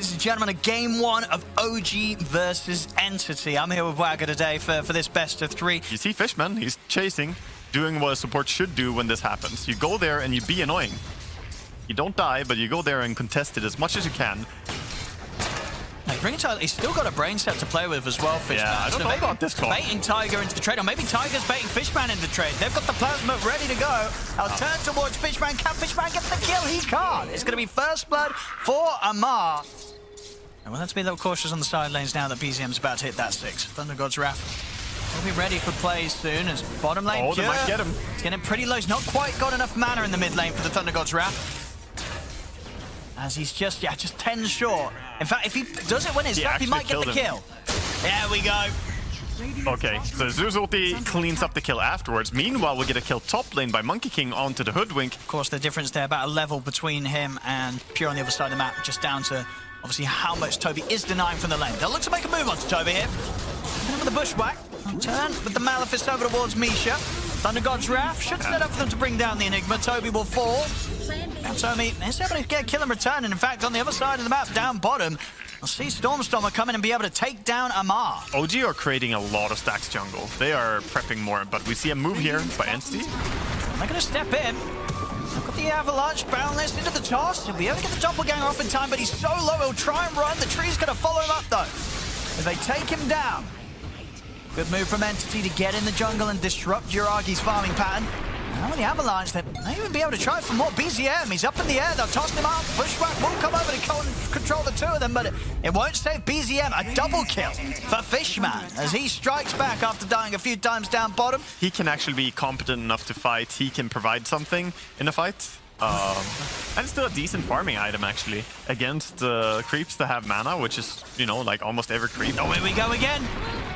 ladies and gentlemen, a game one of OG versus Entity. I'm here with Wagger today for this best of three. You see Fishman, he's chasing, doing what a support should do when this happens. You go there and you be annoying. You don't die, but you go there and contest it as much as you can. He's still got a brain set to play with as well, Fishman. Yeah, I don't know about this call. Baiting Tiger into the trade, or maybe Tiger's baiting Fishman into the trade. They've got the plasma ready to go. I'll turn towards Fishman. Can Fishman get the kill? He can't. It's going to be first blood for Amar. And we'll have to be a little cautious on the side lanes now that BZM's about to hit that 6. Thunder God's Wrath will be ready for plays soon as bottom lane. Oh, they might get him. It's getting pretty low. He's not quite got enough mana in the mid lane for the Thunder God's Wrath. As he's just 10 short. In fact, if he does it when it's up, he might get the kill. There we go. Okay, so Zeus ulti cleans up the kill afterwards. Meanwhile, we'll get a kill top lane by Monkey King onto the Hoodwink. Of course, the difference there, about a level between him and Pure on the other side of the map, just down to, obviously, how much Toby is denying from the lane. They'll look to make a move onto Toby here. With the bushwhack. Turn with the Malefice over towards Misha. Thunder God's Wrath should set up for them to bring down the Enigma. Toby will fall. Now Toby is able to get a kill and return. And in fact, on the other side of the map, down bottom, we'll see Stormstormer come in and be able to take down Amar. OG are creating a lot of stacks jungle. They are prepping more, but we see a move here by Entity. They're going to step in. They've got the Avalanche, Boundless into the toss. He'll be able to get the doppelganger off in time, but he's so low, he'll try and run. The tree's going to follow him up, though, as they take him down. Good move from Entity to get in the jungle and disrupt Jiragi's farming pattern. Now with the Avalanche, they may even be able to try for more. BZM, he's up in the air, they'll toss him up. Bushwhack will come over to control the two of them, but it won't save BZM. A double kill for Fishman as he strikes back after dying a few times down bottom. He can actually be competent enough to fight. He can provide something in a fight. And still a decent farming item, actually, against creeps that have mana, which is, you know, like almost every creep. Oh, here we go again.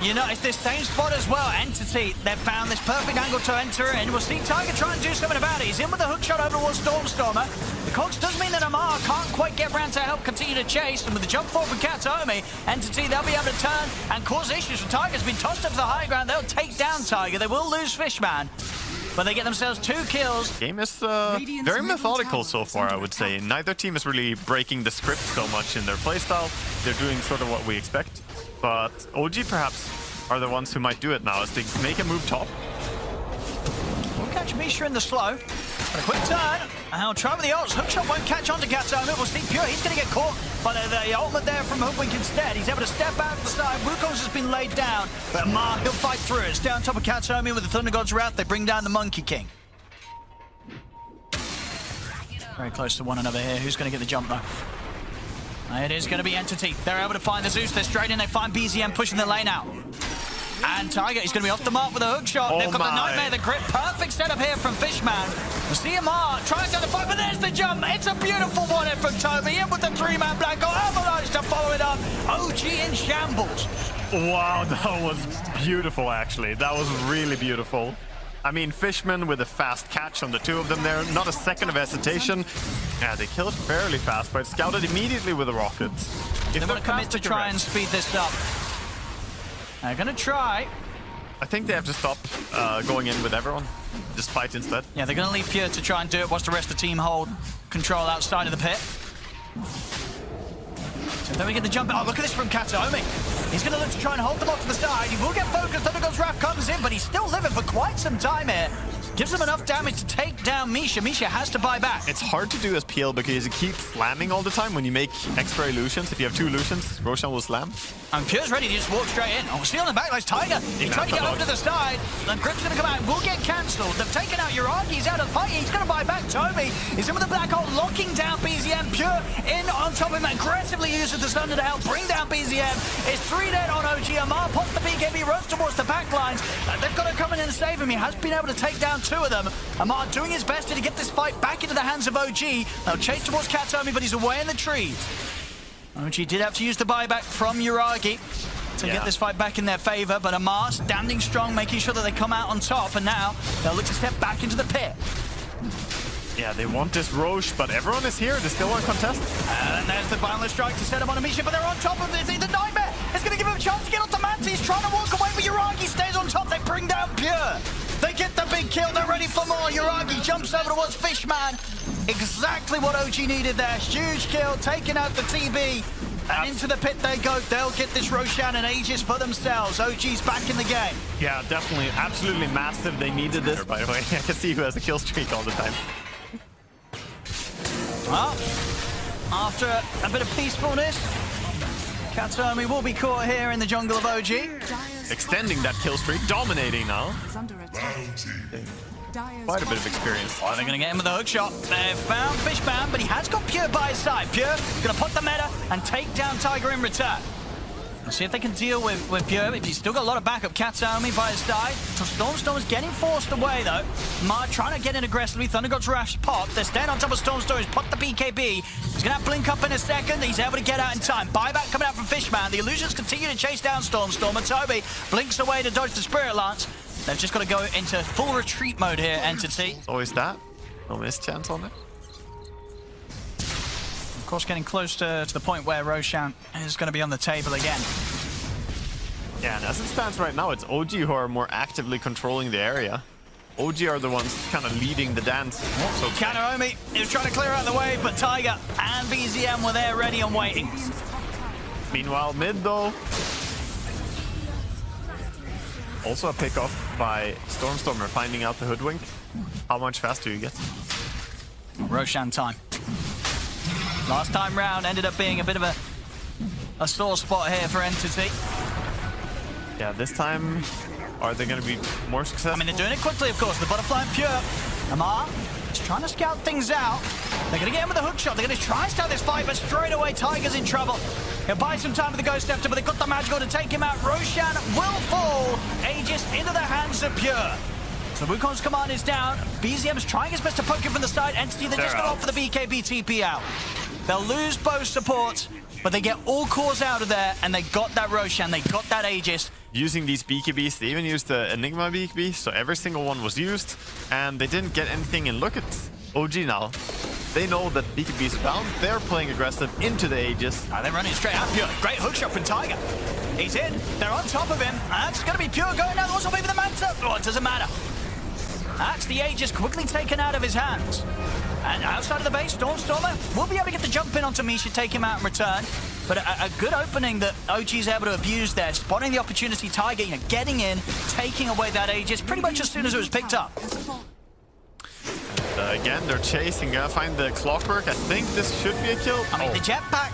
You know, it's this same spot as well. Entity, they've found this perfect angle to enter in. We'll see Tiger try and do something about it. He's in with a hook shot over towards Stormstormer. The cogs does mean that Amar can't quite get around to help continue to chase. And with the jump forward from Katomi, Entity, they'll be able to turn and cause issues for Tiger's been tossed up to the high ground. They'll take down Tiger. They will lose Fishman, but they get themselves 2 kills. Game is very methodical so far, I would say. Neither team is really breaking the script so much in their playstyle. They're doing sort of what we expect. But OG perhaps are the ones who might do it now as they make a move top. We'll catch Misha in the slow. But a quick turn. And he'll try with the ults. Hookshot won't catch on to Katomi. We'll see Pure. He's going to get caught by the ultimate there from Hoodwink instead. He's able to step out to the side. Wukong's has been laid down. But Amar, he'll fight through it. Stay on top of Katomi with the Thunder God's Wrath. They bring down the Monkey King. Very close to one another here. Who's going to get the jump, though? It is going to be Entity. They're able to find the Zeus. They're straight in. They find BZM pushing the lane out. And Tiger, he's going to be off the mark with a hook shot. They've got the Nightmare, the grip. Perfect setup here from Fishman. We see Amar trying to fight, but there's the jump. It's a beautiful one in from Toby. In with the 3-man black hole. Avalanche to follow it up. OG in shambles. Wow, that was beautiful, actually. That was really beautiful. I mean, Fishman with a fast catch on the two of them there. Not a second of hesitation. Yeah, they killed fairly fast, but scouted immediately with a rocket. They want to commit to try and speed this up. They're going to try. I think they have to stop going in with everyone. Just fight instead. Yeah, they're going to leave Pure to try and do it whilst the rest of the team hold control outside of the pit. So then we get the jump. Oh, look at this from Katomi. He's going to look to try and hold them off to the side. He will get focused. Thunder God's Wrath comes in, but he's still living for quite some time here. Gives him enough damage to take down Misha. Misha has to buy back. It's hard to do as PL because he keeps slamming all the time when you make extra illusions. If you have 2 illusions, Roshan will slam. And Pure's ready to just walk straight in. Oh, see on the back line's Tiger. He's trying to get over to the side. And Grip's going to come out. Will get cancelled. They've taken out Uragi. He's out of the fight. He's going to buy back Toby. He's in with the black hole, locking down BZM. Pure in on top of him. Aggressively uses the Thunder to help bring down BZM. It's 3 dead on OG. Amar pops the BKB, runs towards the back lines. They've got to come in and save him. He has been able to take down 2 of them. Amar doing his best to get this fight back into the hands of OG. They'll chase towards Katomi, but he's away in the trees. OG did have to use the buyback from Uragi to get this fight back in their favor, but Amar standing strong, making sure that they come out on top, and now they'll look to step back into the pit. Yeah, they want this Roche, but everyone is here. They still want contest. And there's the Boundless strike to set him on a mission, but they're on top of this. The Nightmare is going to give him a chance to get off the Manta. He's trying to walk away, but Uragi stays on top. They bring down Pure. They get the big kill. They're ready for more. Uragi jumps over towards Fishman. Exactly what OG needed there. Huge kill, taking out the TB. And into the pit they go. They'll get this Roshan and Aegis for themselves. OG's back in the game. Yeah, definitely. Absolutely massive. They needed this, by the way. I can see who has a kill streak all the time. Well, after a bit of peacefulness, Katomi will be caught here in the jungle of OG. Extending that kill streak, dominating now. Quite a bit of experience. Oh, they're going to get him with a hook shot. They've found Fishman, but he has got Pure by his side. Pure going to put the meta and take down Tiger in return. Let's see if they can deal with Pure. He's still got a lot of backup. Katomi by his side. Stormstorm is getting forced away, though. Ma trying to get in aggressively. Thunder God's Wrath pops. They're staying on top of Stormstorm. He's put the BKB. He's going to have Blink up in a second. He's able to get out in time. Buyback coming out from Fishman. The illusions continue to chase down Stormstorm. And Toby blinks away to dodge the Spirit Lance. They've just got to go into full retreat mode here, Entity. Always that. No miss chance on it. Of course, getting close to the point where Roshan is going to be on the table again. Yeah, and as it stands right now, it's OG who are more actively controlling the area. OG are the ones kind of leading the dance. So Kanomi is trying to clear out the way, but Tiger and BZM were there ready and waiting. Meanwhile, mid though. Also a pick-off by Stormstormer finding out the hoodwink. How much faster you get? Roshan time. Last time round ended up being a bit of a sore spot here for Entity. Yeah, this time, are they going to be more successful? I mean, they're doing it quickly, of course. The Butterfly and Pure. Amar is trying to scout things out. They're going to get him with a hook shot. They're going to try and start this fight, but straight away, Tiger's in trouble. He'll buy some time with the Ghost Scepter, but they've got the magical to take him out. Roshan will fall. Aegis into the hands of Pure. So Wukong's command is down. BZM is trying his best to poke him from the side. Entity, they're just going to opt for the BKB TP out. They'll lose both supports, but they get all cores out of there, and they got that Roshan, they got that Aegis. Using these BKBs, they even used the Enigma BKB, so every single one was used, and they didn't get anything in. Look at OG now. They know that BKB is bound. They're playing aggressive into the Aegis. They're running straight at Pure. Great hookshot from Tiger. He's in. They're on top of him. That's going to be Pure going down. Also maybe the Manta. Oh, it doesn't matter. That's the Aegis quickly taken out of his hands. And outside of the base, Stormstormer will be able to get the jump in onto Misha, take him out in return. But a good opening that OG's able to abuse there. Spotting the opportunity, Tiger, getting in, taking away that Aegis pretty much as soon as it was picked up. Again, they're chasing. Gonna find the clockwork. I think this should be a kill. I mean, the jetpack.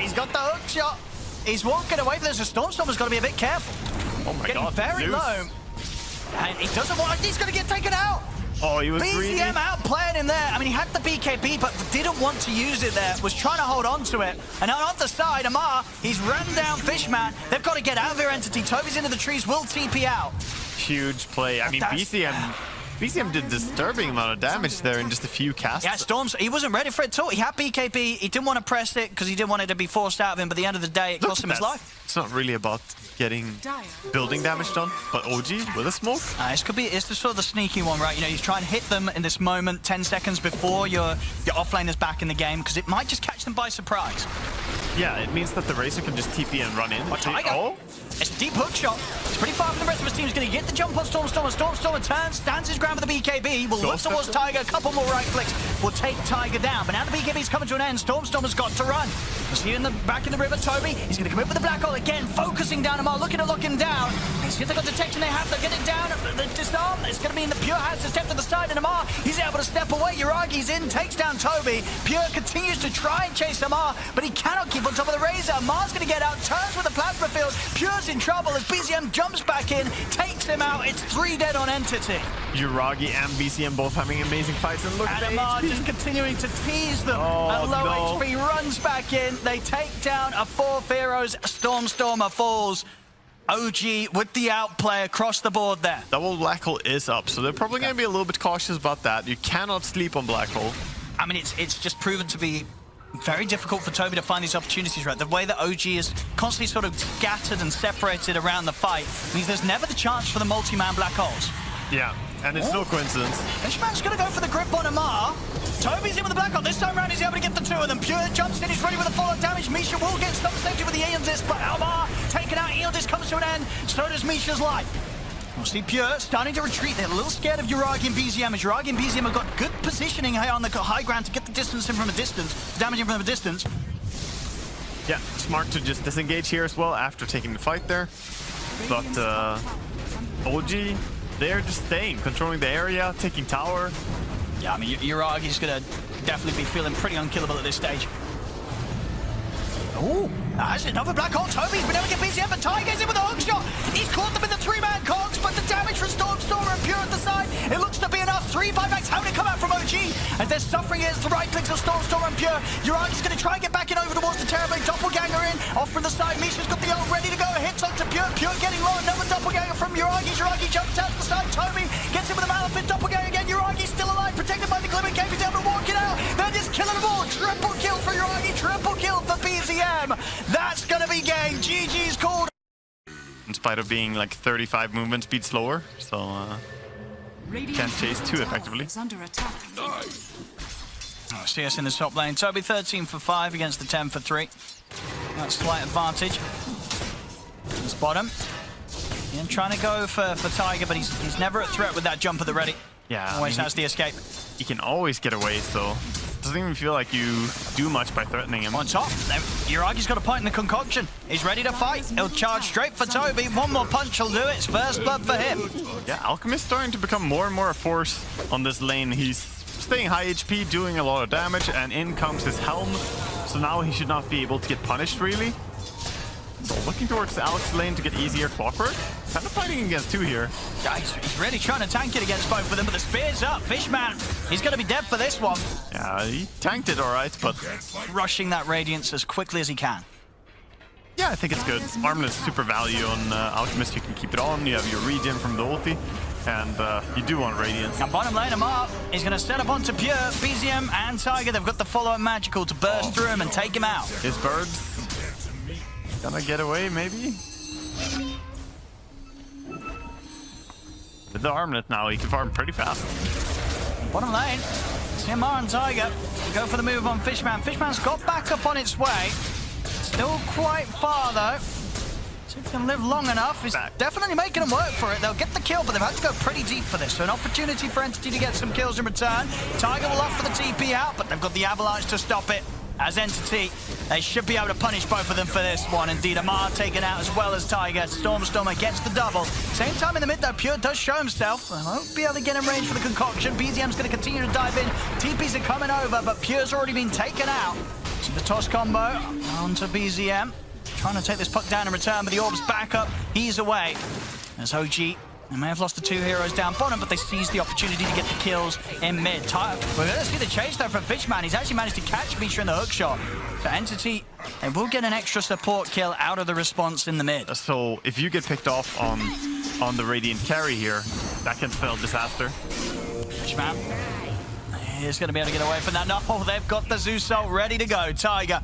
He's got the hook shot. He's walking away from this. So Stormstormer's got to be a bit careful. Oh my Getting god. very Zeus. low. And he doesn't want. He's going to get taken out. Oh, he was greedy. BZM outplaying him there. I mean, he had the BKB, but didn't want to use it there. Was trying to hold on to it. And on the side, Amar, he's run down Fishman. They've got to get out of their Entity. Toby's into the trees, will TP out. Huge play. I mean, BZM did disturbing amount of damage there in just a few casts. Yeah, Storms, he wasn't ready for it at all. He had BKB. He didn't want to press it because he didn't want it to be forced out of him. But at the end of the day, it cost him his life. It's not really about getting building damage done, but OG with a smoke. It's the sort of the sneaky one, right? You know, you try and hit them in this moment 10 seconds before your offlaner's back in the game because it might just catch them by surprise. Yeah, it means that the Razor can just TP and run in. Oh, it's a deep hook shot. It's pretty far from the rest of his team. He's going to get the jump on Stormstormer. Stormstormer turns, stands his ground for the BKB. Will look towards Tiger. A couple more right clicks will take Tiger down. But now the BKB's coming to an end. Stormstormer's got to run. We'll see in the back in the river, Toby. He's going to come in with the black hole again, focusing down Amar, looking to lock him down. See if they've got detection. They have to get it down. The disarm. It's going to be in the Pure hands to step to the side, and Amar, he's able to step away. Yuragi's in, takes down Toby. Pure continues to try and chase Amar, but he cannot keep on top of the Razor. Amar's going to get out, turns with the plasma field. Pure's in trouble as BZM jumps back in, takes him out. It's 3 dead on Entity. Uragi and BZM both having amazing fights, and look at Amar just continuing to tease them. At low HP, runs back in. They take down a 4 Heroes. Stormstormer falls. OG with the outplay across the board there. Double Black Hole is up, so they're probably going to be a little bit cautious about that. You cannot sleep on Black Hole. I mean, it's just proven to be very difficult for Toby to find these opportunities, right? The way that OG is constantly sort of scattered and separated around the fight means there's never the chance for the multi-man Black Holes. Yeah, and it's no coincidence. Fishman's going to go for the grip on Amar. Toby's in with the Black Hole. This time around, he's able to get the 2 of them. Pure jumps in, he's ready with a follow-up damage. Misha will get stopped safety with the Aeon Disc, but Amar taken out. Aeon Disc comes to an end. So does Misha's life. We'll see Pure starting to retreat. They're a little scared of Uragi and BZM, as Uragi and BZM have got good positioning here on the high ground to get the distance in from a distance, damaging from a distance. Yeah, smart to just disengage here as well after taking the fight there. But OG, they're just staying, controlling the area, taking tower. Yeah, I mean, Uragi's going to definitely be feeling pretty unkillable at this stage. Ooh, that's another black hole. Toby's been able to get BZM, but Tiger's in with a hook shot. He's caught them in the three-man cogs, but the damage from Stormer and Pure at the side, it looks to be enough. 3 buybacks having to come out from OG as they're suffering against the right clicks of Stormer and Pure. Uragi's going to try and get back in over towards the Terrorblade. Doppelganger in, off from the side. Misha's got the ult ready to go. Hits onto Pure. Pure getting low. Another Doppelganger from Uragi. Uragi jumps out to the side. Toby gets him with a Malefit. Doppelganger again. Uragi's still alive, protected by the Glimmer Cape. He's able to walk it out. They're just killing them all. Triple kill for Uragi. Triple kill for BZM. That's going to be game. GG's called. In spite of being like 35 movement speed slower, so can't chase too effectively. Oh, CS in the top lane. Toby 13 for 5 against the 10 for 3. That's slight advantage. This bottom. And trying to go for Tiger, but he's never at threat with that jump at the ready. Yeah, always has the escape. He can always get away, so doesn't even feel like you do much by threatening him. On top, Uragi's got a point in the concoction. He's ready to fight. He'll charge straight for Toby. One more punch will do it. It's first blood for him. Yeah, Alchemist starting to become more and more a force on this lane. He's staying high HP, doing a lot of damage, and in comes his helm. So now he should not be able to get punished, really. So looking towards the Alex lane to get easier clockwork. Kind of fighting against two here. Yeah, he's really trying to tank it against both of them, but the spear's up. Fishman, he's going to be dead for this one. Yeah, he tanked it all right, but rushing that Radiance as quickly as he can. Yeah, I think it's good. Armlet is super value on Alchemist. You can keep it on. You have your regen from the ulti, and you do want Radiance. Now bottom lane, Amar is going to set up onto Pure. BZM and Tiger, they've got the follow-up magical to burst through him and take him out. His birds gonna get away, maybe? With the Armlet now, he can farm pretty fast. Bottom lane, it's Amar and Tiger. Go for the move on Fishman. Fishman's got back up on its way. Still quite far, though. See if he can live long enough. He's definitely making them work for it. They'll get the kill, but they've had to go pretty deep for this. So an opportunity for Entity to get some kills in return. Tiger will offer the TP out, but they've got the Avalanche to stop it. As Entity, they should be able to punish both of them for this one. Indeed, Amar taken out as well as Tiger. Stormer gets the double. Same time in the mid, though, Pure does show himself. I won't be able to get in range for the concoction. BZM's going to continue to dive in. TPs are coming over, but Pure's already been taken out. So the toss combo onto BZM. Trying to take this puck down in return, but the orb's back up. He's away. As OG, they may have lost the 2 heroes down bottom, but they seized the opportunity to get the kills in mid. We're going to see the chase, though, from Fishman. He's actually managed to catch Misha in the hook shot. So Entity, they will get an extra support kill out of the response in the mid. So if you get picked off on the Radiant carry here, that can spell disaster. Fishman, he's going to be able to get away from that. No, they've got the Zeus ult ready to go. Tiger.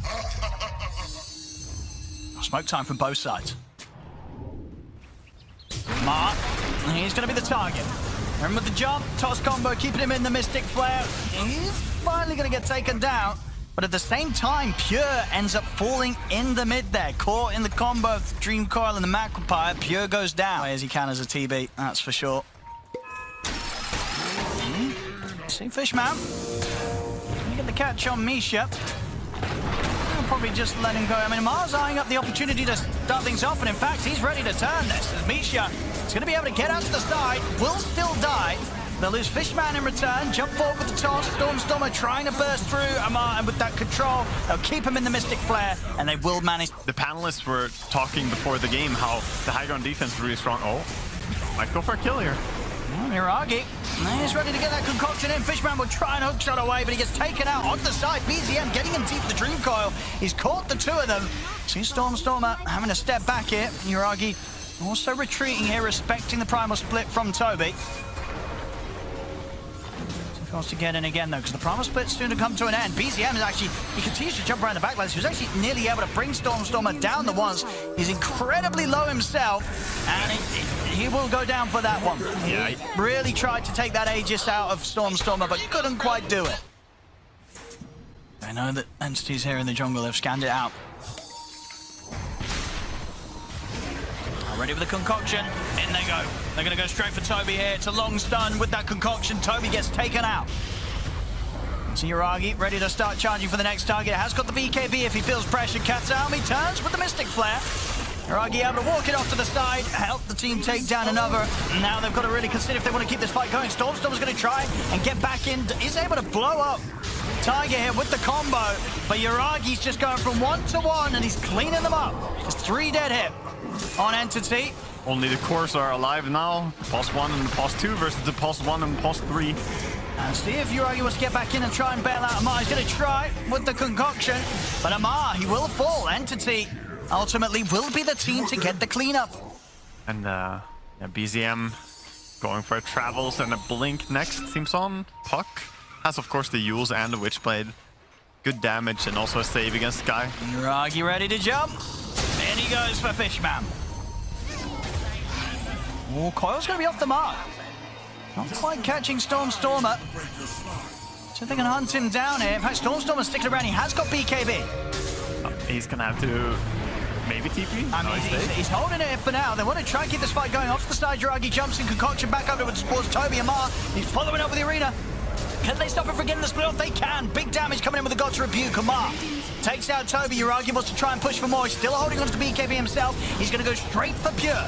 Smoke time from both sides. Mark, he's going to be the target. Remember the jump, toss combo, keeping him in the Mystic Flare. He's finally going to get taken down. But at the same time, Pure ends up falling in the mid there. Caught in the combo of the Dream Coil and the Macropire. Pure goes down as he can as a TB, that's for sure. See Fishman. Can you get the catch on Misha? Probably just let him go. I mean, Mars eyeing up the opportunity to start things off, and in fact, he's ready to turn this. As Misha is going to be able to get out to the side, will still die. They'll lose Fishman in return, jump forward with the toss. Stormer trying to burst through Amar, and with that control, they'll keep him in the Mystic Flare, and they will manage. The panelists were talking before the game how the high ground defense is really strong. Oh, might go for a kill here. Miragi, he's ready to get that concoction in. Fishman will try and hook shot away, but he gets taken out onto the side. BZM getting him deep with the Dream Coil. He's caught the 2 of them. See Stormer having to step back here. Miragi also retreating here, respecting the primal split from Toby. He wants to get in again, though, because the primal split's soon to come to an end. BZM is actually, he continues to jump around the backlines. He was actually nearly able to bring Stormer down the once. He's incredibly low himself, and he will go down for that one. Yeah, he really tried to take that Aegis out of Stormer, but couldn't quite do it. I know that entities here in the jungle have scanned it out. ready with the concoction. In they go. They're going to go straight for Toby here. It's a long stun with that concoction. Toby gets taken out. So Yuragi ready to start charging for the next target. Has got the BKB if he feels pressure. Katsuomi turns with the Mystic Flare. Yuragi able to walk it off to the side, help the team take down another. Now they've got to really consider if they want to keep this fight going. Storm's going to try and get back in. Is able to blow up Tiger here with the combo, but Yuragi's just going from 1-to-1 and he's cleaning them up. Just 3 dead hit on Entity. Only the cores are alive now. Pos 1 and Pos 2 versus the Pos 1 and Pos 3. And see if Yuragi wants to get back in and try and bail out Amar. He's going to try with the concoction, but Amar, he will fall. Entity ultimately will be the team to get the cleanup. And yeah, BZM going for a Travels and a Blink next. Seems on. Puck has, of course, the Yules and the Witchblade. Good damage and also a save against Sky. Yuragi ready to jump. In he goes for Fishman. Oh, Coil's going to be off the mark. Not quite catching Stormer. So they can hunt him down here. In fact, Stormer's sticking around. He has got BKB. He's going to have to maybe TP. I mean, he's holding it for now. They want to try and keep this fight going. Off to the side, Yuragi jumps in concoction back over towards Toby Amar. He's following up with the arena. Can they stop him from getting the split off? They can. Big damage coming in with the God's Rebuke. Amar takes out Toby. Yuragi wants to try and push for more. He's still holding on to BKB himself. He's going to go straight for Pure.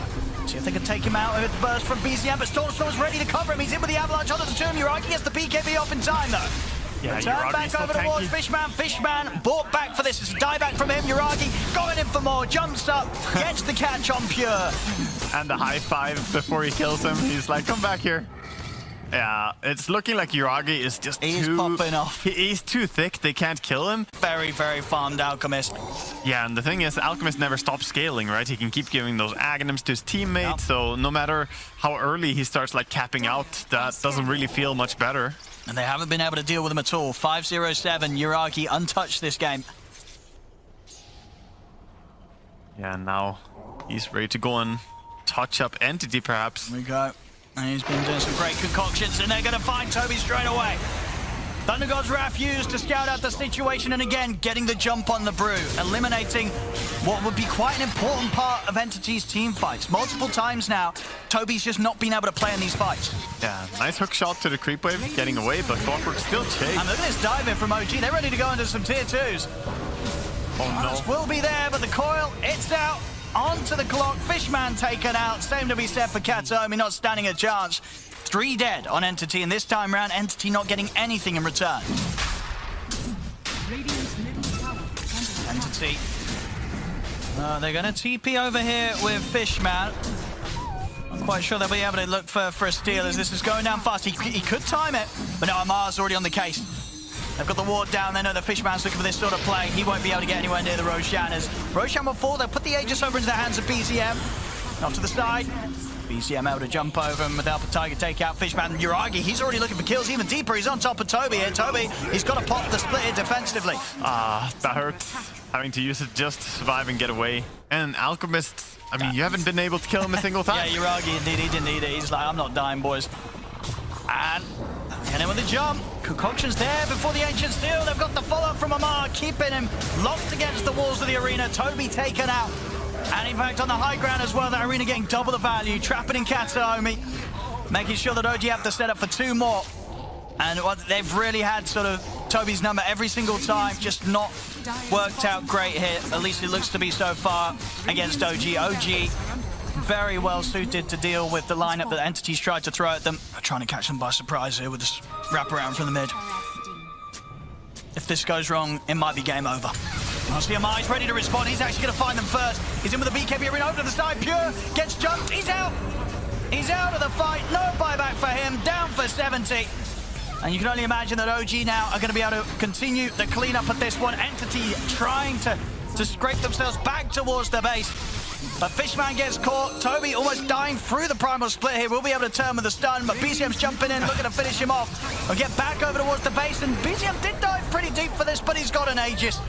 See if they can take him out with the burst from BZM, but Storm's ready to cover him. He's in with the avalanche onto the tomb. Yuragi gets the BKB off in time, though. Yeah, Turn back over towards Fishman. Fishman bought back for this. It's a dieback from him. Yuragi going in for more. Jumps up, gets the catch on Pure. And the high five before he kills him. He's like, come back here. Yeah, it's looking like Yuragi is just He's too... popping off. He's too thick. They can't kill him. Very, very farmed Alchemist. Yeah, and the thing is, Alchemist never stops scaling, right? He can keep giving those Aghanims to his teammates, so no matter how early he starts like capping out, that doesn't really feel much better. And they haven't been able to deal with him at all. 5-0-7, Yuragi untouched this game. Yeah, now he's ready to go and touch up Entity, perhaps. Here we go. And he's been doing some great concoctions, and they're going to find Toby straight away. Thunder God's Wrath used to scout out the situation, and again, getting the jump on the Brew, eliminating what would be quite an important part of Entity's team fights. Multiple times now, Toby's just not been able to play in these fights. Yeah, nice hook shot to the creep wave, getting away, but Clockwork still chased. And look at this dive in from OG. They're ready to go into some tier 2s. Oh no. Will be there, but the coil, it's out. Onto the clock, Fishman taken out. Same to be said for Katsuomi, not standing a chance. 3 dead on Entity, and this time round, Entity not getting anything in return. Entity. They're going to TP over here with Fishman. I'm quite sure they'll be able to look for a steal as this is going down fast. He could time it, but no, Amar's already on the case. They've got the ward down. They know the Fishman's looking for this sort of play. He won't be able to get anywhere near the Roshan. As Roshan will fall, they'll put the Aegis over into the hands of BZM. Off to the side. BZM able to jump over him without the Tiger take out Fishman. Yuragi, he's already looking for kills even deeper. He's on top of Toby here. Toby, he's got to pop the split here defensively. That hurt. Having to use it just to survive and get away. And Alchemist, I mean, you haven't been able to kill him a single time. Yeah, Yuragi, indeed, he didn't need it. He's like, I'm not dying, boys. And hit him with the jump. Concoction's there before the Ancient Steel. They've got the follow-up from Amar, keeping him locked against the walls of the arena. Toby taken out. And in fact, on the high ground as well, that arena getting double the value. Trapping in Katsuomi, making sure that OG have to set up for 2 more. And they've really had sort of Toby's number every single time, just not worked out great here. At least it looks to be so far against OG. OG very well suited to deal with the lineup that Entities tried to throw at them. They're trying to catch them by surprise here with this wraparound from the mid. If this goes wrong, it might be game over. Honestly, Amar is ready to respond. He's actually going to find them first. He's in with the BKB arena over to the side. Pure gets jumped. He's out. He's out of the fight. No buyback for him. Down for 70. And you can only imagine that OG now are going to be able to continue the cleanup at this one. Entity trying to scrape themselves back towards the base. But Fishman gets caught. Toby almost dying through the primal split here. We'll be able to turn with the stun, but BZM's jumping in, looking to finish him off. We'll get back over towards the base, and BZM did dive pretty deep for this, but he's got an Aegis.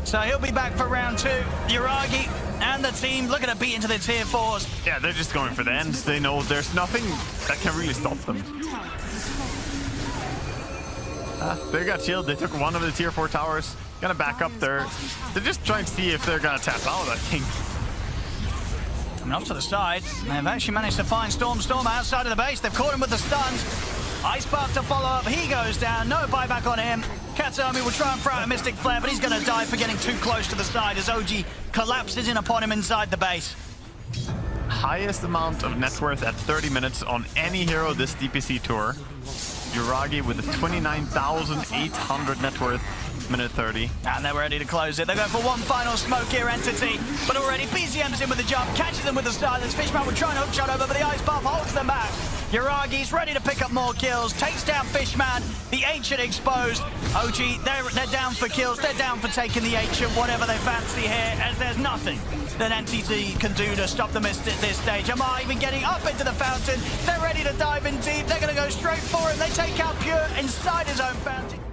So he'll be back for round 2. Yuragi and the team looking to beat into the tier 4s. Yeah, they're just going for the end. They know there's nothing that can really stop them. They got chilled. They took one of the tier 4 towers. Gonna back up there. They're just trying to see if they're gonna tap out, I think. Coming off to the side. They've actually managed to find Storm outside of the base. They've caught him with the stuns. Ice Spark to follow up. He goes down. No buyback on him. Katami will try and throw out a Mystic Flare, but he's going to die for getting too close to the side as OG collapses in upon him inside the base. Highest amount of net worth at 30 minutes on any hero this DPC tour. Yuragi with a 29,800 net worth, minute 30. And they're ready to close it. They're going for one final smoke here, Entity. But already BCM's in with the jump, catches them with the silence. Fishman will try and hookshot over, but the Ice Buff holds them back. Yuragi's ready to pick up more kills, takes down Fishman, the Ancient exposed. OG, they're down for kills, they're down for taking the Ancient, whatever they fancy here, as there's nothing that NTT can do to stop them at this stage. Amar even getting up into the fountain, they're ready to dive in deep, they're going to go straight for him, they take out Pure inside his own fountain.